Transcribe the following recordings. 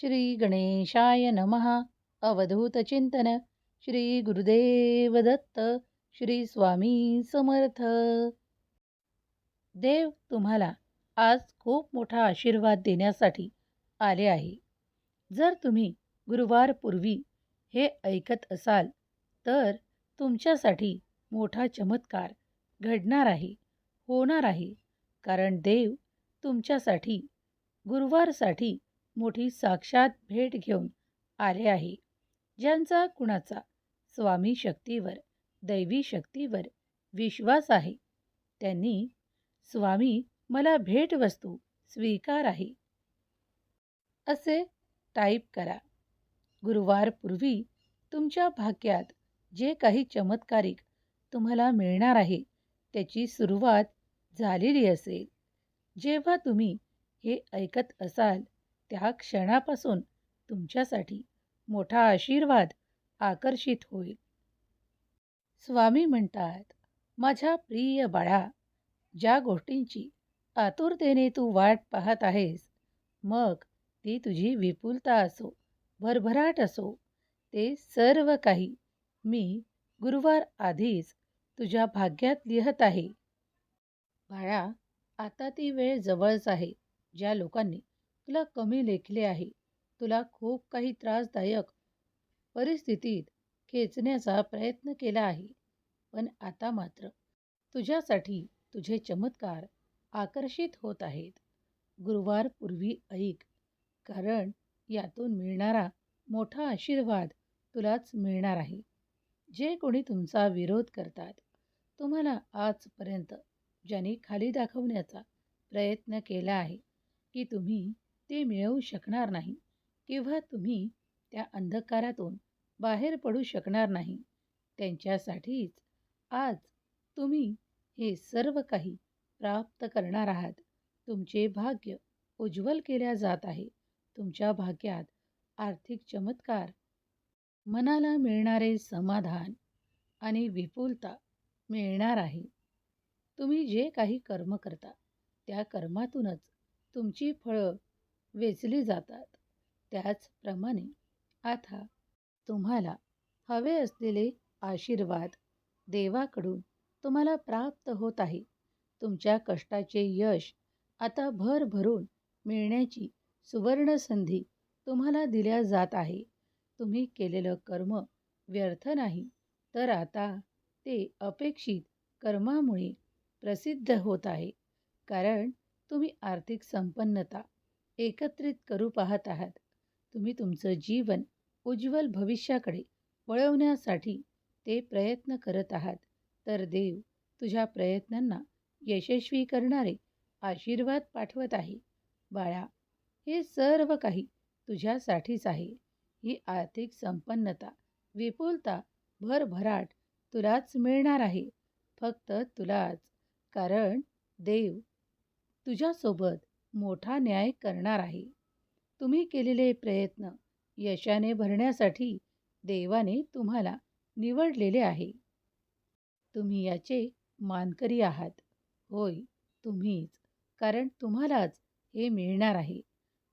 श्री गणेशाय नमः. अवधूत चिंतन श्री गुरुदेव दत्त. श्री स्वामी समर्थ. देव तुम्हाला आज खूप मोठा आशीर्वाद देण्यासाठी आले आहे. जर तुम्ही गुरुवारपूर्वी हे ऐकत असाल तर तुमच्यासाठी मोठा चमत्कार घडणार आहे, होणार आहे. कारण देव तुमच्यासाठी गुरुवारसाठी मोठी साक्षात भेट घेऊन आले आहे. ज्यांचा कुणाचा स्वामी शक्तीवर, दैवी शक्तीवर विश्वास आहे त्यांनी स्वामी मला भेटवस्तू स्वीकार आहे असे टाईप करा. गुरुवारपूर्वी तुमच्या भाग्यात जे काही चमत्कारिक तुम्हाला मिळणार आहे त्याची सुरुवात झालेली असेल. जेव्हा तुम्ही हे ऐकत असाल त्या क्षणापासून तुमच्यासाठी मोठा आशीर्वाद आकर्षित होईल. स्वामी म्हणतात, माझ्या प्रिय बाळा, ज्या गोष्टींची आतुरतेने तू वाट पाहत आहेस, मग ती तुझी विपुलता असो, भरभराट असो, ते सर्व काही मी गुरुवार आधीच तुझ्या भाग्यात लिहत आहे. बाळा, आता ती वेळ जवळच आहे ज्या लोकांनी तुला कमी लेखले आहे, तुला खूप काही त्रासदायक परिस्थितीत खेचण्याचा प्रयत्न केला आहे. पण आता मात्र तुझ्यासाठी तुझे चमत्कार आकर्षित होत आहेत. गुरुवारपूर्वी ऐक, कारण यातून मिळणारा मोठा आशीर्वाद तुलाच मिळणार आहे. जे कोणी तुमचा विरोध करतात, तुम्हाला आजपर्यंत ज्यांनी खाली दाखवण्याचा प्रयत्न केला आहे की तुम्ही ते मिळवू शकणार नाही किंवा तुम्ही त्या अंधकारातून बाहेर पडू शकणार नाही, त्यांच्यासाठीच आज तुम्ही हे सर्व काही प्राप्त करणार आहात. तुमचे भाग्य उज्ज्वल केल्या जात आहे. तुमच्या भाग्यात आर्थिक चमत्कार, मनाला मिळणारे समाधान आणि विपुलता मिळणार आहे. तुम्ही जे काही कर्म करता त्या कर्मातूनच तुमची फळं वेचली जातात. त्याचप्रमाणे आता तुम्हाला हवे असलेले आशीर्वाद देवाकडून तुम्हाला प्राप्त होत आहे. तुमच्या कष्टाचे यश आता भरभरून मिळण्याची सुवर्ण संधी तुम्हाला दिल्या जात आहे. तुम्ही केलेलं कर्म व्यर्थ नाही, तर आता ते अपेक्षित कर्मामुळे प्रसिद्ध होत आहे. कारण तुम्ही आर्थिक संपन्नता एकत्रित करू पाहत आहात. तुम्ही तुमचं जीवन उज्ज्वल भविष्याकडे वळवण्यासाठी ते प्रयत्न करत आहात. तर देव तुझ्या प्रयत्नांना यशस्वी करणारे आशीर्वाद पाठवत आहे. बाळा, हे सर्व काही तुझ्यासाठीच आहे. ही आर्थिक संपन्नता, विपुलता, भरभराट तुलाच मिळणार आहे. फक्त तुलाच. कारण देव तुझ्यासोबत मोठा न्याय करणार आहे. तुम्ही केलेले प्रयत्न यशाने भरण्यासाठी देवाने तुम्हाला निवडलेले आहे. तुम्ही याचे मानकरी आहात. होय, तुम्हीच. कारण तुम्हालाच हे मिळणार आहे.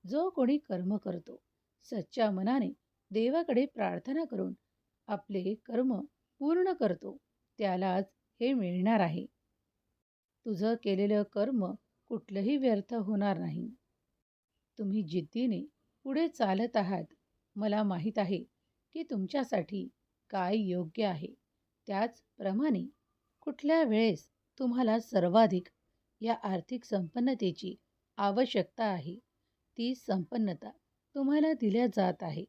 जो कोणी कर्म करतो, सच्च्या मनाने देवाकडे प्रार्थना करून आपले कर्म पूर्ण करतो, त्यालाच हे मिळणार आहे. तुझं केलेलं कर्म कुठलंही व्यर्थ होणार नाही. तुम्ही जिद्दीने पुढे चालत आहात. मला माहीत आहे की तुमच्यासाठी काय योग्य आहे. त्याचप्रमाणे कुठल्या वेळेस तुम्हाला सर्वाधिक या आर्थिक संपन्नतेची आवश्यकता आहे, ती संपन्नता तुम्हाला दिल्या जात आहे.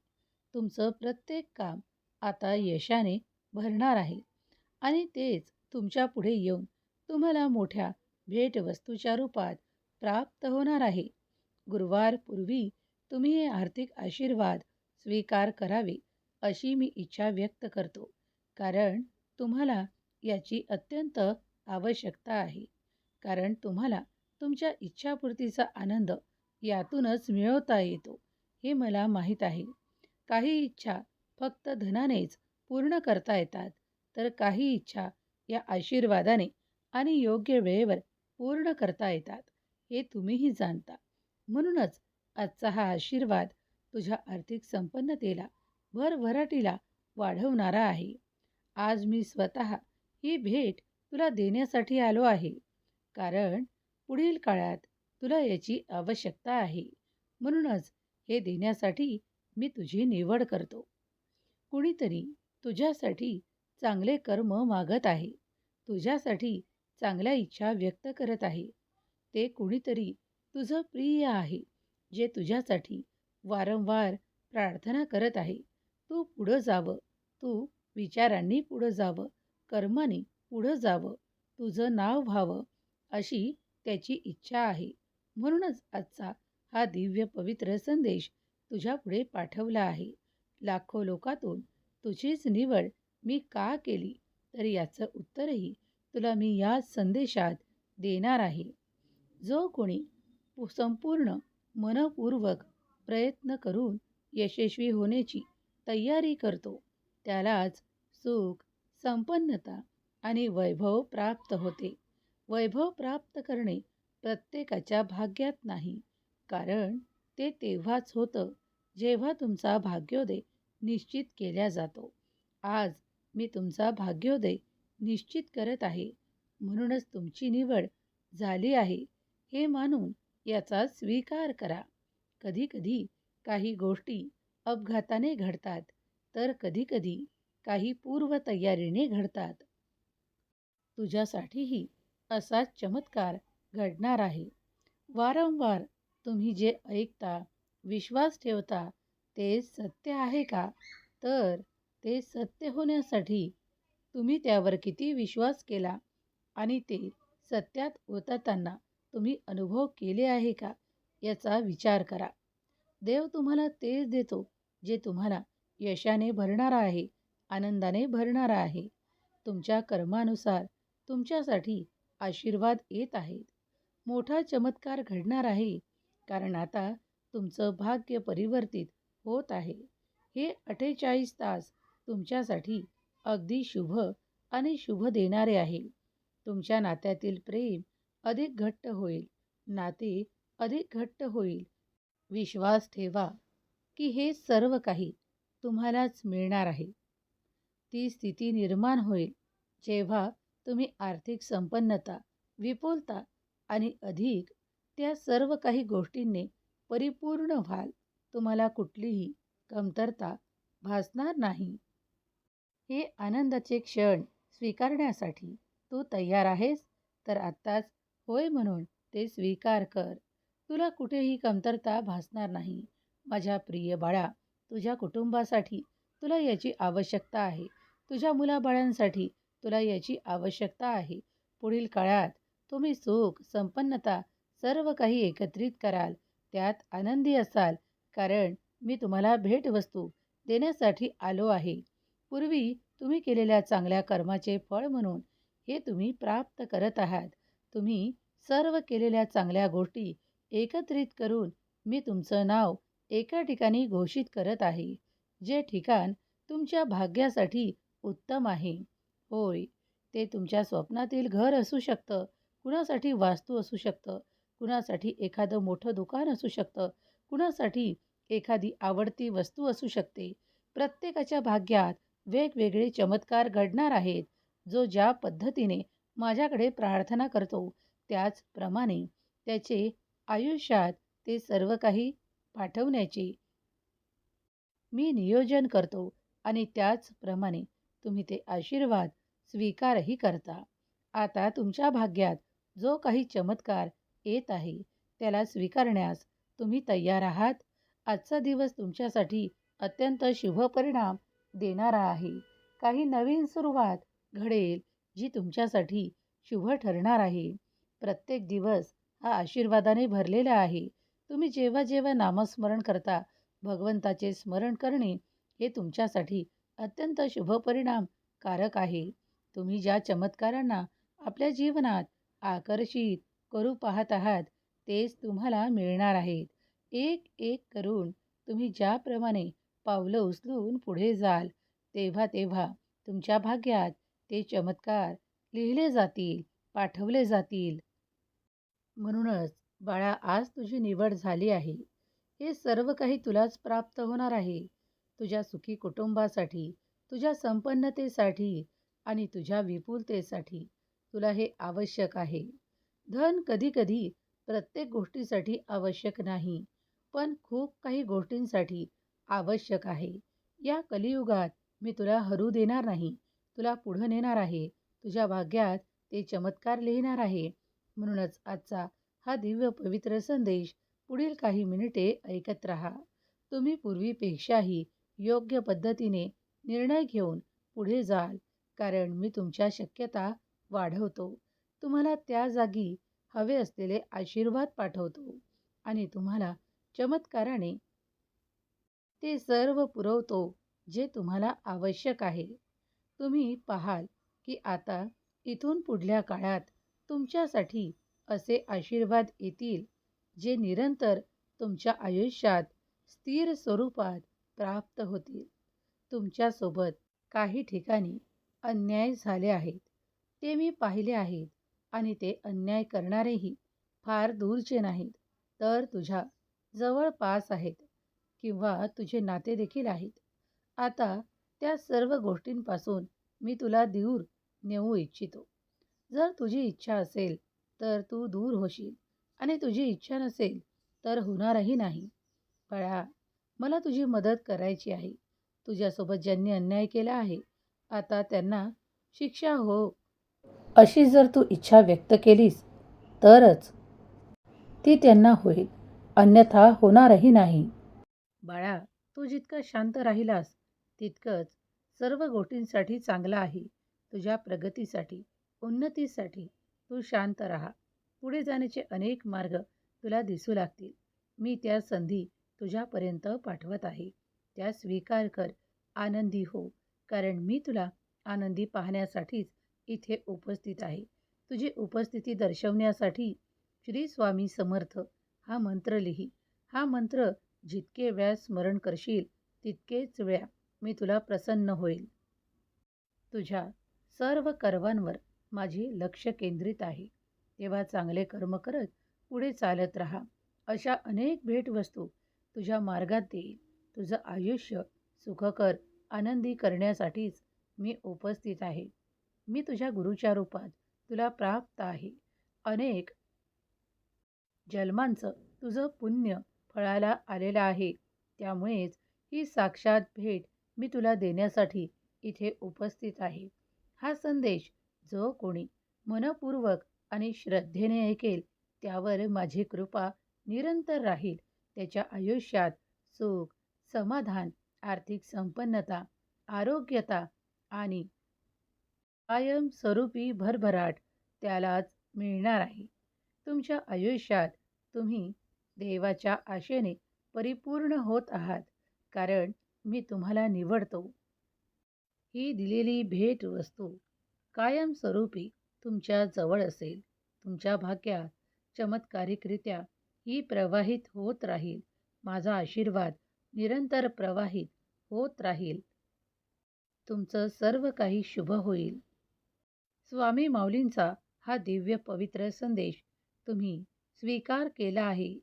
तुमचं प्रत्येक काम आता यशाने भरणार आहे आणि तेच तुमच्या पुढे येऊन तुम्हाला मोठ्या भेटवस्तूच्या रूपात प्राप्त होणार आहे. गुरुवारपूर्वी तुम्ही हे आर्थिक आशीर्वाद स्वीकार करावे अशी मी इच्छा व्यक्त करतो. कारण तुम्हाला याची अत्यंत आवश्यकता आहे. कारण तुम्हाला तुमच्या इच्छापूर्तीचा आनंद यातूनच मिळवता येतो हे मला माहीत आहे. काही इच्छा फक्त धनानेच पूर्ण करता येतात, तर काही इच्छा या आशीर्वादाने आणि योग्य वेळेवर पूर्ण करता येतात, हे तुम्हीही जाणता. म्हणूनच आजचा हा आशीर्वाद तुझ्या आर्थिक संपन्नतेला, भरभराटीला वाढवणारा आहे. आज मी स्वतः ही भेट तुला देण्यासाठी आलो आहे, कारण पुढील काळात तुला याची आवश्यकता आहे. म्हणूनच हे देण्यासाठी मी तुझी निवड करतो. कुणीतरी तुझ्यासाठी चांगले कर्म मागत आहे. तुझ्यासाठी चांगल्या इच्छा व्यक्त करत आहे. ते कुणीतरी तुझं प्रिय आहे, जे तुझ्यासाठी वारंवार प्रार्थना करत आहे. तू पुढं जावं, तू विचारांनी पुढं जावं, कर्माने पुढं जावं, तुझं नाव व्हावं, अशी त्याची इच्छा आहे. म्हणूनच आजचा हा दिव्य पवित्र संदेश तुझ्यापुढे पाठवला आहे. लाखो लोकातून तुझीच निवड मी का केली, तर याचं उत्तरही तुला मी या संदेशात देणार आहे. जो कोणी संपूर्ण मनपूर्वक प्रयत्न करून यशस्वी होण्याची तयारी करतो, त्यालाच सुख, संपन्नता आणि वैभव प्राप्त होते. वैभव प्राप्त करणे प्रत्येकाच्या भाग्यात नाही, कारण ते तेव्हाच होतं जेव्हा तुमचा भाग्योदय निश्चित केला जातो. आज मी तुमचा भाग्योदय निश्चित करत आहे, म्हणूनच तुमची निवड झाली आहे हे मानून याचा स्वीकार करा. कधीकधी काही गोष्टी अपघाताने घडतात, तर कधीकधी काही पूर्वतयारीने घडतात. तुझ्यासाठीही असाच चमत्कार घडणार आहे. वारंवार तुम्ही जे ऐकता, विश्वास ठेवता, ते सत्य आहे का? तर ते सत्य होण्यासाठी तुम्ही त्यावर किती विश्वास केला आणि ते सत्यात उतरताना तुम्ही अनुभव केले आहे का, याचा विचार करा. देव तुम्हाला तेच देतो जे तुम्हाला यशाने भरणारा आहे, आनंदाने भरणारा आहे. तुमच्या कर्मानुसार तुमच्यासाठी आशीर्वाद येत आहेत. मोठा चमत्कार घडणार आहे, कारण आता तुमचं भाग्य परिवर्तित होत आहे. हे 48 तास तुमच्यासाठी अगदी शुभ आणि शुभ देणारे आहे. तुमच्या नात्यातील प्रेम अधिक घट्ट होईल, नाते अधिक घट्ट होईल. विश्वास ठेवा की हे सर्व काही तुम्हालाच मिळणार आहे. ती स्थिती निर्माण होईल जेव्हा तुम्ही आर्थिक संपन्नता, विपुलता आणि अधिक त्या सर्व काही गोष्टींनी परिपूर्ण व्हाल. तुम्हाला कुठलीही कमतरता भासणार नाही. हे आनंदाचे क्षण स्वीकारण्यासाठी तू तयार आहेस? तर आत्ताच होय म्हणून ते स्वीकार कर. तुला कुठेही कमतरता भासणार नाही. माझ्या प्रिय बाळा, तुझ्या कुटुंबासाठी तुला याची आवश्यकता आहे. तुझ्या मुलाबाळांसाठी तुला याची आवश्यकता आहे. पुढील काळात तुम्ही सुख, संपन्नता सर्व काही एकत्रित कराल. त्यात आनंदी असाल, कारण मी तुम्हाला भेटवस्तू देण्यासाठी आलो आहे. पूर्वी तुम्ही केलेल्या चांगल्या कर्माचे फळ म्हणून हे तुम्ही प्राप्त करत आहात. तुम्ही सर्व केलेल्या चांगल्या गोष्टी एकत्रित करून मी तुमचं नाव एका ठिकाणी घोषित करत आहे, जे ठिकाण तुमच्या भाग्यासाठी उत्तम आहे. होय, ते तुमच्या स्वप्नातील घर असू शकतं, कुणासाठी वास्तू असू शकतं, कुणासाठी एखादं मोठं दुकान असू शकतं, कुणासाठी एखादी आवडती वस्तू असू शकते. प्रत्येकाच्या भाग्यात वेगवेगळे चमत्कार घडणार आहेत. जो ज्या पद्धतीने माझ्याकडे प्रार्थना करतो, त्याचप्रमाणे त्याचे आयुष्यात ते सर्व काही पाठवण्याचे मी नियोजन करतो आणि त्याचप्रमाणे तुम्ही ते आशीर्वाद स्वीकारही करता. आता तुमच्या भाग्यात जो काही चमत्कार येत आहे, त्याला स्वीकारण्यास तुम्ही तयार आहात? आजचा दिवस तुमच्यासाठी अत्यंत शुभ परिणाम देणारा आहे. काही नवीन सुरुवात घडेल, जी तुमच्यासाठी शुभ ठरणार आहे. प्रत्येक दिवस हा आशीर्वादाने भरलेला आहे. तुम्ही जेव्हा जेव्हा नामस्मरण करता, भगवंताचे स्मरण करणे हे तुमच्यासाठी अत्यंत शुभ परिणाम कारक आहे. तुम्ही ज्या चमत्कारांना आपल्या जीवनात आकर्षित करू पाहत आहात, तेच तुम्हाला मिळणार आहेत. एक एक करून तुम्ही ज्याप्रमाणे पावलं उचलून पुढे जाल, तेव्हा तेव्हा तुमच्या भाग्यात ते चमत्कार लिहिले जातील, पाठवले जातील. म्हणूनच बाळा, आज तुझी निवड झाली आहे. हे सर्व काही तुलाच प्राप्त होणार आहे. तुझ्या सुखी कुटुंबासाठी, तुझ्या संपन्नतेसाठी आणि तुझ्या विपुलतेसाठी तुला हे आवश्यक आहे. धन कधी-कधी प्रत्येक गोष्टीसाठी आवश्यक नाही, पण खूप काही गोष्टींसाठी आवश्यक आहे. या कलियुगात मी तुला हरू देणार नाही, तुला पुढं नेणार आहे. तुझ्या भाग्यात ते चमत्कार लिहिणार आहे. म्हणूनच आजचा हा दिव्य पवित्र संदेश पुढील काही मिनिटे ऐकत राहा. तुम्ही पूर्वीपेक्षाही योग्य पद्धतीने निर्णय घेऊन पुढे जाल, कारण मी तुमच्या शक्यता वाढवतो. तुम्हाला त्या जागी हवे असलेले आशीर्वाद पाठवतो आणि तुम्हाला चमत्काराने ते सर्व पुरवतो जे तुम्हाला आवश्यक आहे. तुम्ही पाहाल की आता इथून पुढल्या काळात तुमच्यासाठी असे आशीर्वाद येतील जे निरंतर तुमच्या आयुष्यात स्थिर स्वरूपात प्राप्त होतील. तुमच्यासोबत काही ठिकाणी अन्याय झाले आहेत, ते मी पाहिले आहेत आणि ते अन्याय करणारेही फार दूरचे नाहीत, तर तुझ्या जवळपास आहेत किंवा तुझे नाते देखील आहेत. आता त्या सर्व गोष्टींपासून मी तुला दूर नेऊ इच्छितो. जर तुझी इच्छा असेल तर तू दूर होशील आणि तुझी इच्छा नसेल तर होणारही नाही. बाळा, मला तुझी मदत करायची आहे. तुझ्यासोबत ज्यांनी अन्याय केला आहे, आता त्यांना शिक्षा हो, अशी जर तू इच्छा व्यक्त केलीस तरच ती त्यांना होईल, अन्यथा होणारही नाही. बाळा, तू जितकं शांत राहिलास तितकंच सर्व गोष्टींसाठी चांगलं आहे. तुझ्या प्रगतीसाठी, उन्नतीसाठी तू शांत राहा. पुढे जाण्याचे अनेक मार्ग तुला दिसू लागतील. मी त्या संधी तुझ्यापर्यंत पाठवत आहे. त्या स्वीकार कर, आनंदी हो, कारण मी तुला आनंदी पाहण्यासाठीच इथे उपस्थित आहे. तुझी उपस्थिती दर्शवण्यासाठी श्री स्वामी समर्थ हा मंत्र लिही. हा मंत्र जितके वेळा स्मरण करशील तितकेच वेळा मी तुला प्रसन्न होईल. तुझ्या सर्व कर्मांवर माझे लक्ष केंद्रित आहे. तेव्हा चांगले कर्म करत पुढे चालत राहा. अशा अनेक भेटवस्तू तुझ्या मार्गात देईल. तुझं आयुष्य सुखकर, आनंदी करण्यासाठीच मी उपस्थित आहे. मी तुझ्या गुरुच्या रूपात तुला प्राप्त आहे. अनेक जन्मांचं तुझं पुण्य फळाला आलेलं आहे. त्यामुळेच ही साक्षात भेट मी तुला देण्यासाठी इथे उपस्थित आहे. हा संदेश जो कोणी मनपूर्वक आणि श्रद्धेने ऐकेल त्यावर माझी कृपा निरंतर राहील. त्याच्या आयुष्यात सुख, समाधान, आर्थिक संपन्नता, आरोग्यता आणि कायमस्वरूपी भरभराट त्यालाच मिळणार आहे. तुमच्या आयुष्यात तुम्ही देवाच्या आशेने परिपूर्ण होत आहात, कारण मी तुम्हाला निवडतो. ही दिलेली भेटवस्तू कायमस्वरूपी तुमच्या जवळ असेल. तुमच्या भाग्यात चमत्कारिकरित्या ही प्रवाहित होत राहील. माझा आशीर्वाद निरंतर प्रवाहित होत राहील. तुमचं सर्व काही शुभ होईल. स्वामी माऊलींचा हा दिव्य पवित्र संदेश तुम्ही स्वीकार केला आहे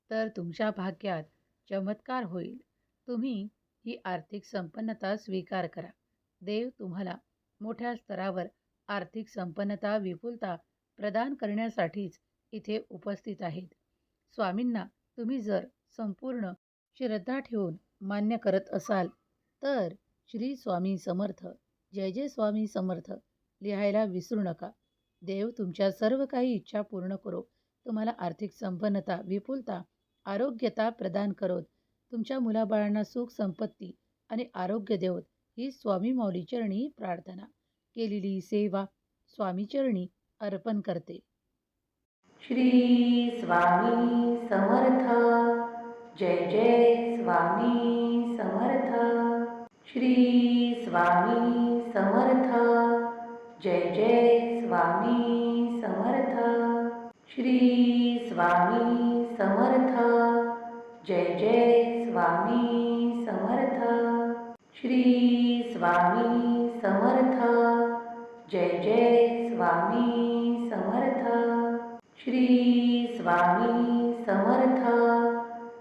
तर तुमच्या भाग्यात चमत्कार होईल. तुम्ही ही आर्थिक संपन्नता स्वीकार करा. देव तुम्हाला मोठ्या स्तरावर आर्थिक संपन्नता, विपुलता प्रदान करण्यासाठीच इथे उपस्थित आहेत. स्वामींना तुम्ही जर संपूर्ण श्रद्धा ठेवून मान्य करत असाल तर श्री स्वामी समर्थ, जय जय स्वामी समर्थ लिहायला विसरू नका. देव तुमच्या सर्व काही इच्छा पूर्ण करो. तुम्हाला आर्थिक संपन्नता, विपुलता, आरोग्यता प्रदान करोत. तुमच्या मुलाबाळांना सुख, संपत्ती आणि आरोग्य देवोत ही स्वामी माऊली चरणी प्रार्थना. केलेली सेवा स्वामी चरणी अर्पण करते. श्री स्वामी समर्थ, जय जय स्वामी समर्थ. श्री स्वामी समर्थ, जय जय स्वामी समर्थ. श्री स्वामी समर्थ, जय जय स्वामी समर्थ. श्री स्वामी समर्थ, जय जय स्वामी समर्थ. श्री स्वामी समर्थ,